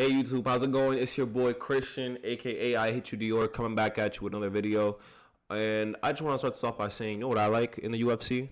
Hey YouTube, how's it going? It's your boy Christian, aka I Hit You Dior, coming back at you with another video. And I just want to start this off by saying, you know what I like in the UFC?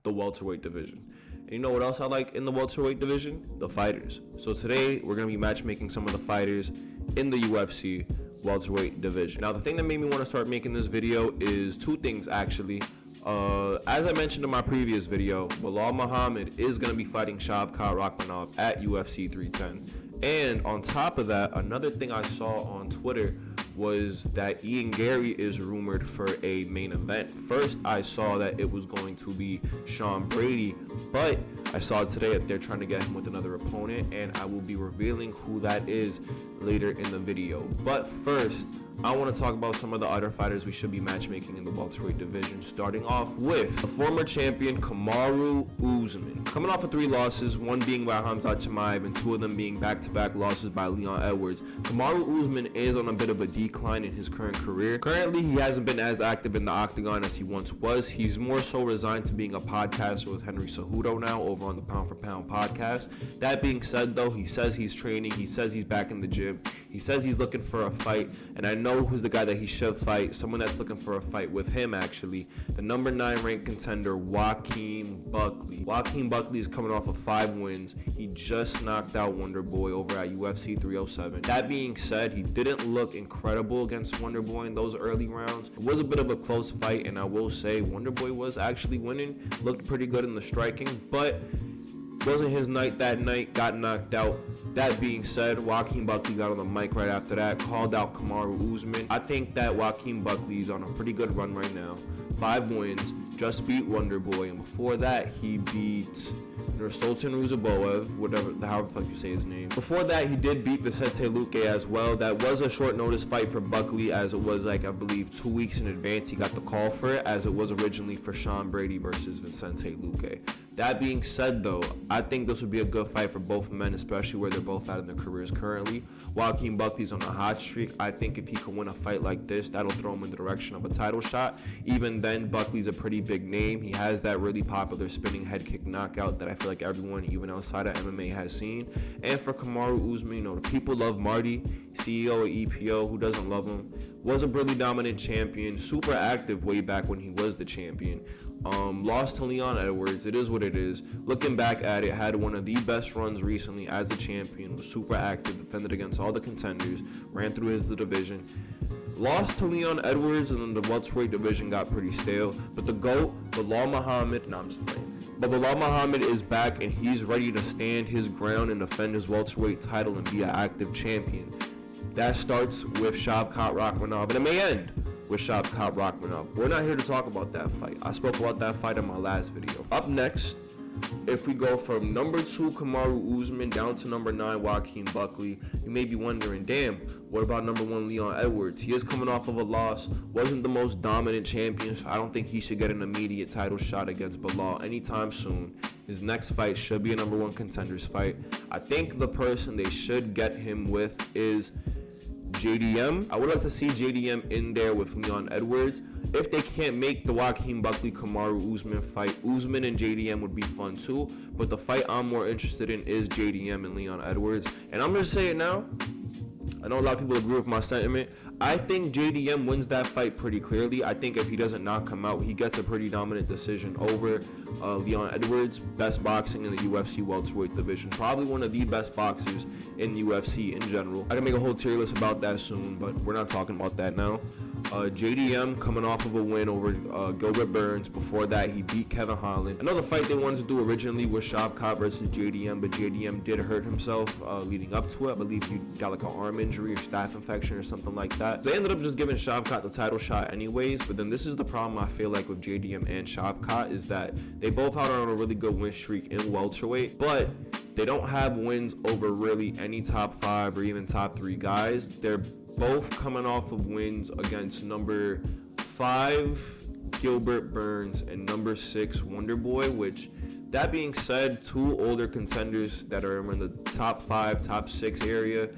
The welterweight division. And you know what else I like in the welterweight division? The fighters. So today we're going to be matchmaking some of the fighters in the UFC welterweight division. Now the thing that made me want to start making this video is two things actually. As I mentioned in my previous video, Belal Muhammad is going to be fighting Shavkat Rakhmonov at UFC 310. And on top of that, another thing I saw on Twitter was that Ian Gary is rumored for a main event. First, I saw that it was going to be Sean Brady, but I saw today that they're trying to get him with another opponent, and I will be revealing who that is later in the video. But first, I want to talk about some of the other fighters we should be matchmaking in the welterweight division, starting off with the former champion Kamaru Usman. Coming off of 3 losses, one being by Khamzat Chimaev and 2 of them being back-to-back losses by Leon Edwards, Kamaru Usman is on a bit of a decline in his current career. Currently, he hasn't been as active in the octagon as he once was. He's more so resigned to being a podcaster with Henry Cejudo now over on the Pound for Pound podcast. That being said, though, he says he's training, he says he's back in the gym, he says he's looking for a fight, and I know who's the guy that he should fight, someone that's looking for a fight with him actually, the number 9 ranked contender, Joaquin Buckley. Joaquin Buckley is coming off of 5 wins. He just knocked out Wonderboy over at UFC 307. That being said, he didn't look incredible against Wonderboy in those early rounds. It was a bit of a close fight, and I will say Wonderboy was actually winning, looked pretty good in the striking, but wasn't his night that night, got knocked out. That being said, Joaquin Buckley got on the mic right after that, called out Kamaru Usman. I think that Joaquin Buckley is on a pretty good run right now. 5 wins, just beat Wonderboy, and before that, he beat Nursultan Ruziboev, however the fuck you say his name. Before that, he did beat Vicente Luque as well. That was a short notice fight for Buckley, as it was like, I believe, 2 weeks in advance he got the call for it, as it was originally for Sean Brady versus Vicente Luque. That being said, though, I think this would be a good fight for both men, especially where they're both out in their careers currently. Joaquin Buckley's on a hot streak. I think if he can win a fight like this, that'll throw him in the direction of a title shot. Even then, Buckley's a pretty big name. He has that really popular spinning head kick knockout that I feel like everyone, even outside of MMA, has seen. And for Kamaru Usman, you know, the people love Marty, CEO of EPO, who doesn't love him. Was a really dominant champion, super active way back when he was the champion. Lost to Leon Edwards. It is what it is. Looking back at it, had one of the best runs recently as a champion, was super active, defended against all the contenders, ran through the division. Lost to Leon Edwards, and then the welterweight division got pretty stale. But the GOAT, Belal Muhammad, I'm just playing. But Belal Muhammad is back, and he's ready to stand his ground and defend his welterweight title and be an active champion. That starts with Shavkat Rakhmonov, and it may end with Shavkat Rakhmonov. We're not here to talk about that fight. I spoke about that fight in my last video. Up next, if we go from number 2 Kamaru Usman down to number 9 Joaquin Buckley, you may be wondering, damn, what about number 1 Leon Edwards? He is coming off of a loss, wasn't the most dominant champion, so I don't think he should get an immediate title shot against Belal anytime soon. His next fight should be a number 1 contenders fight. I think the person they should get him with is JDM. I would like to see JDM in there with Leon Edwards. If they can't make the Joaquin Buckley Kamaru Usman fight, Usman and JDM would be fun too. But the fight I'm more interested in is JDM and Leon Edwards. And I'm gonna say it now. I know a lot of people agree with my sentiment. I think JDM wins that fight pretty clearly. I think if he doesn't knock him out, he gets a pretty dominant decision over Leon Edwards. Best boxing in the UFC welterweight division. Probably one of the best boxers in UFC in general. I can make a whole tier list about that soon, but we're not talking about that now. JDM coming off of a win over Gilbert Burns. Before that, he beat Kevin Holland. Another fight they wanted to do originally was Shavkat versus JDM, but JDM did hurt himself leading up to it. I believe he got like an arm injury or staph infection or something like that. They ended up just giving Shavkat the title shot anyways, but then this is the problem I feel like with JDM and Shavkat, is that they both are on a really good win streak in welterweight, but they don't have wins over really any top 5 or even top 3 guys. They're both coming off of wins against number 5 Gilbert Burns and number 6 Wonderboy, which, that being said, 2 older contenders that are in the top 5, top 6 area.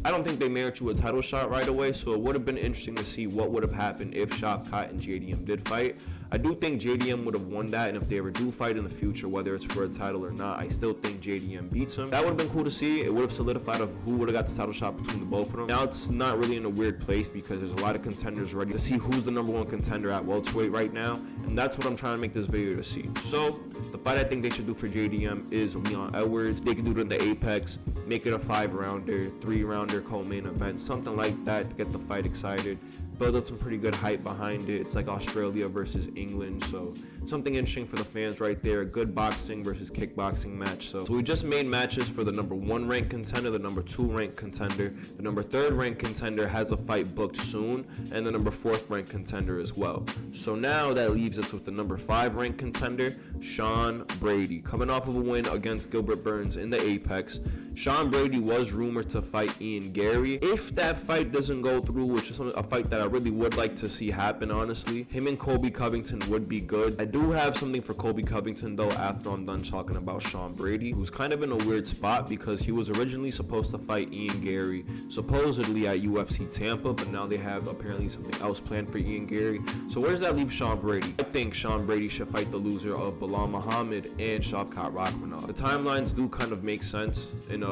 I don't think they merit you a title shot right away, so it would have been interesting to see what would have happened if Shavkat and JDM did fight. I do think JDM would have won that, and if they ever do fight in the future, whether it's for a title or not, I still think JDM beats him. That would have been cool to see. It would have solidified of who would have got the title shot between the both of them. Now it's not really in a weird place because there's a lot of contenders ready to see who's the #1 contender at welterweight right now, and that's what I'm trying to make this video to see. So the fight I think they should do for JDM is Leon Edwards. They can do it in the Apex, make it a 5-rounder, 3-rounder co-main event, something like that to get the fight excited. Build up some pretty good hype behind it. It's like Australia versus England, so something interesting for the fans right there. Good boxing versus kickboxing match. So we just made matches for the #1 ranked contender, the #2 ranked contender, the #3 ranked contender has a fight booked soon, and the #4 ranked contender as well. So now that leaves us with the #5 ranked contender, Sean Brady, coming off of a win against Gilbert Burns in the Apex. Sean Brady was rumored to fight Ian Gary. If that fight doesn't go through, which is a fight that I really would like to see happen, honestly, him and Colby Covington would be good. I do have something for Colby Covington, though, after I'm done talking about Sean Brady, who's kind of in a weird spot because he was originally supposed to fight Ian Gary, supposedly at UFC Tampa, but now they have apparently something else planned for Ian Gary. So where does that leave Sean Brady? I think Sean Brady should fight the loser of Bilal Muhammad and Shavkat Rakhmonov. The timelines do kind of make sense in a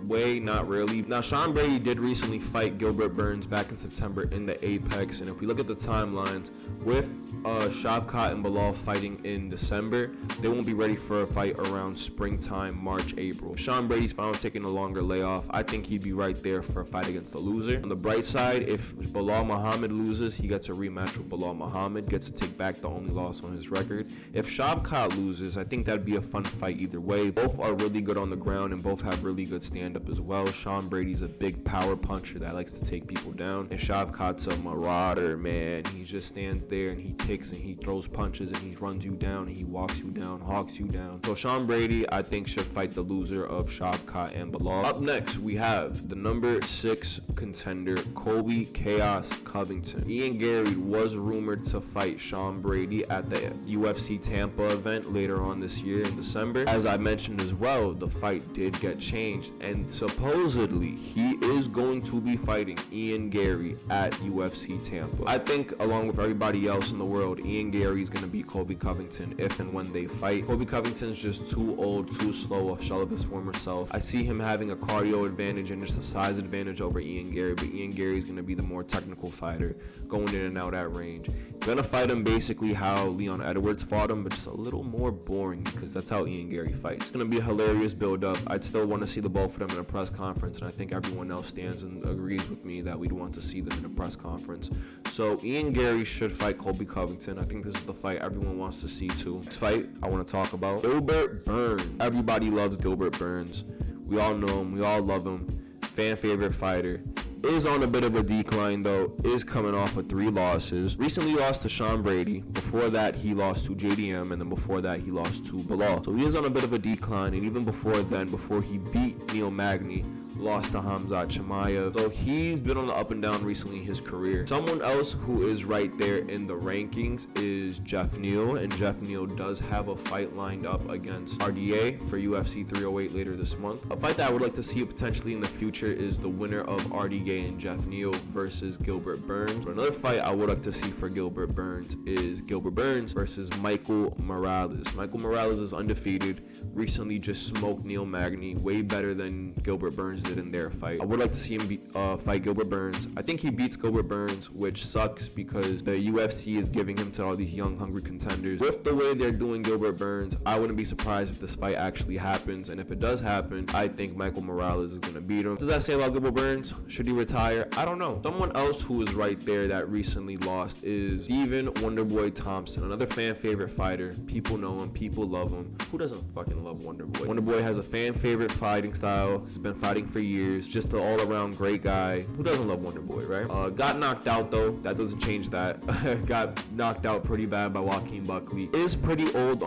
way, not really. Now, Sean Brady did recently fight Gilbert Burns back in September in the Apex, and if we look at the timelines, with Shavkat and Bilal fighting in December, they won't be ready for a fight around springtime, March, April. If Sean Brady's finally taking a longer layoff, I think he'd be right there for a fight against the loser. On the bright side, if Bilal Muhammad loses, he gets a rematch with Bilal Muhammad, gets to take back the only loss on his record. If Shavkat loses, I think that'd be a fun fight either way. Both are really good on the ground and both have really good stand-up as well. Sean Brady's a big power puncher that likes to take people down, and Shavkat's a marauder, man. He just stands there and he kicks and he throws punches and he runs you down and he walks you down, hawks you down. So Sean Brady, I think, should fight the loser of Shavkat and Bilal. Up next, we have the #6 contender, Colby Chaos Covington. Ian Gary was rumored to fight Sean Brady at the UFC Tampa event later on this year in December. As I mentioned as well, the fight did get changed, and supposedly he is going to be fighting Ian Gary at UFC Tampa. I think, along with everybody else in the world, Ian Gary is going to beat Colby Covington if and when they fight. Colby Covington's just too old, too slow, a shell of his former self. I see him having a cardio advantage and just a size advantage over Ian Gary, but Ian Gary is going to be the more technical fighter, going in and out at range. Gonna fight him basically how Leon Edwards fought him, but just a little more boring because that's how Ian Gary fights. It's gonna be a hilarious build-up. I'd still want to see the both of them in a press conference, and I think everyone else stands and agrees with me that we'd want to see them in a press conference. So Ian Gary should fight Colby Covington. I think this is the fight everyone wants to see too. Next fight I want to talk about, Gilbert Burns. Everybody loves Gilbert Burns. We all know him. We all love him. Fan favorite fighter. Is on a bit of a decline though, is coming off of 3 losses. Recently lost to Sean Brady, before that he lost to JDM, and then before that he lost to Bilal. So he is on a bit of a decline, and even before then, before he beat Neil Magny, lost to Hamzat Chimaev. So he's been on the up and down recently in his career. Someone else who is right there in the rankings is Jeff Neal, and Jeff Neal does have a fight lined up against RDA for UFC 308 later this month. A fight that I would like to see potentially in the future is the winner of RDA and Jeff Neal versus Gilbert Burns. So another fight I would like to see for Gilbert Burns is Gilbert Burns versus Michael Morales. Michael Morales is undefeated, recently just smoked Neil Magny, way better than Gilbert Burns did in their fight. I would like to see him fight Gilbert Burns. I think he beats Gilbert Burns, which sucks because the UFC is giving him to all these young, hungry contenders. With the way they're doing Gilbert Burns, I wouldn't be surprised if this fight actually happens, and if it does happen, I think Michael Morales is going to beat him. What does that say about Gilbert Burns? Should he retire? I don't know. Someone else who is right there that recently lost is Steven Wonderboy Thompson, another fan favorite fighter. People know him, people love him. Who doesn't fucking love Wonderboy? Wonderboy has a fan favorite fighting style. He's been fighting for years, just an all-around great guy. Who doesn't love Wonderboy, right? Got knocked out though. That doesn't change that. Got knocked out pretty bad by Joaquin Buckley. Is pretty old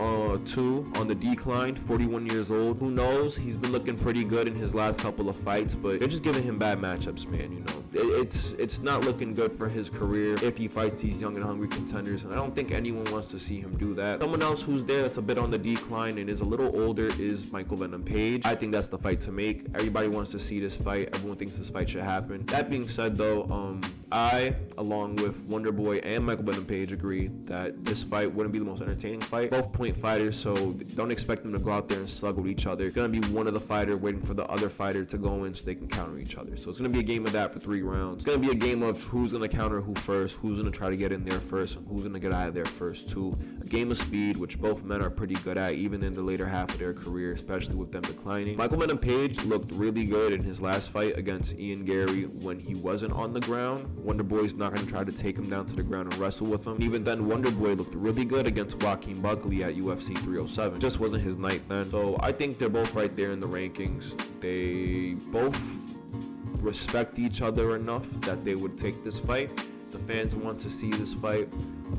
too, on the decline, 41 years old. Who knows? He's been looking pretty good in his last couple of fights, but they're just giving him bad matchups, man, you know. It's not looking good for his career if he fights these young and hungry contenders, and I don't think anyone wants to see him do that. Someone else who's there that's a bit on the decline and is a little older is Michael Venom Page. I think that's the fight to make. Everybody wants to see this fight. Everyone thinks this fight should happen. That being said though, I, along with Wonderboy and Michael Venom Page, agree that this fight wouldn't be the most entertaining fight. Both point fighters, so don't expect them to go out there and slug with each other. It's going to be one of the fighter waiting for the other fighter to go in so they can counter each other. So it's going to be a game of that for 3 rounds. It's going to be a game of who's going to counter who first, who's going to try to get in there first, and who's going to get out of there first too. A game of speed, which both men are pretty good at, even in the later half of their career, especially with them declining. Michael Venom Page looked really good in his last fight against Ian Gary when he wasn't on the ground. Wonderboy's not going to try to take him down to the ground and wrestle with him. Even then, Wonderboy looked really good against Joaquin Buckley at UFC 307. Just wasn't his night then. So I think they're both right there in the rankings. They both respect each other enough that they would take this fight. The fans want to see this fight.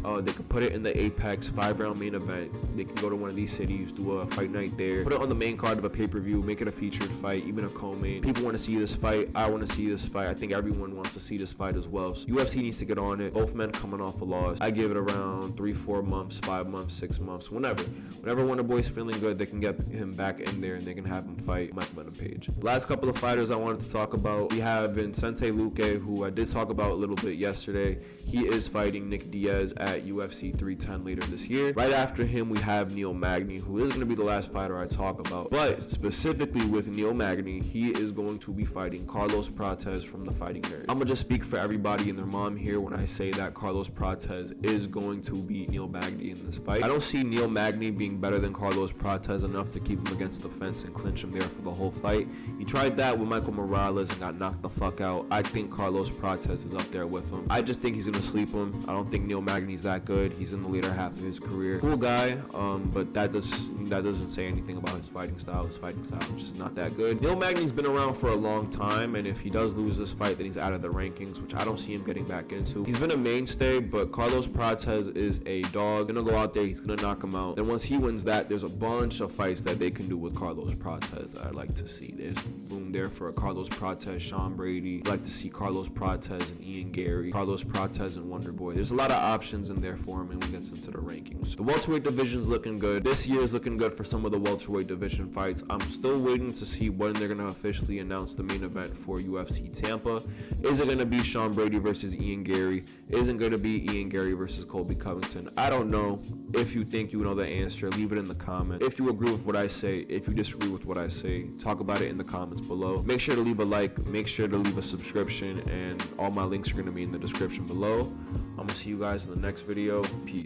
They could put it in the Apex 5-round main event. They can go to one of these cities, do a fight night there, put it on the main card of a pay-per-view, make it a featured fight, even a co-main. People want to see this fight. I want to see this fight. I think everyone wants to see this fight as well. So UFC needs to get on it. Both men coming off a loss. I give it around 3-4 months, 5 months, 6 months, whenever Wonderboy's feeling good, they can get him back in there and they can have him fight Michael Venom Page. Last couple of fighters I wanted to talk about. We have Vincente Luque, who I did talk about a little bit yesterday. He is fighting Nick Diaz at UFC 310 later this year. Right after him, we have Neil Magny, who is going to be the last fighter I talk about. But specifically with Neil Magny, he is going to be fighting Carlos Prates from the Fighting Nerd. I'm going to just speak for everybody and their mom here when I say that Carlos Prates is going to beat Neil Magny in this fight. I don't see Neil Magny being better than Carlos Prates enough to keep him against the fence and clinch him there for the whole fight. He tried that with Michael Morales and got knocked the fuck out. I think Carlos Prates is up there with him. I just think he's going to sleep him. I don't think Neil Magny's that good. He's in the later half of his career. Cool guy, but that doesn't say anything about his fighting style. His fighting style is just not that good. Neil Magny's been around for a long time, and if he does lose this fight, then he's out of the rankings, which I don't see him getting back into. He's been a mainstay, but Carlos Prates is a dog. He's gonna go out there, he's gonna knock him out. And once he wins that, there's a bunch of fights that they can do with Carlos Prates that I'd like to see. There's room there for a Carlos Prates, Sean Brady. I'd like to see Carlos Prates and Ian Gary, Carlos Prates and Wonderboy. There's a lot of options in there for him, and we get into the rankings. The welterweight division's looking good. This year is looking good for some of the welterweight division fights. I'm still waiting to see when they're gonna officially announce the main event for UFC Tampa. Is it gonna be Sean Brady versus Ian Gary? Is it gonna be Ian Gary versus Colby Covington? I don't know. If you think you know the answer, leave it in the comments. If you agree with what I say, if you disagree with what I say, talk about it in the comments below. Make sure to leave a like, make sure to leave a subscription, and all my links are gonna be in the description below. I'm gonna see you guys in the next video. Peace.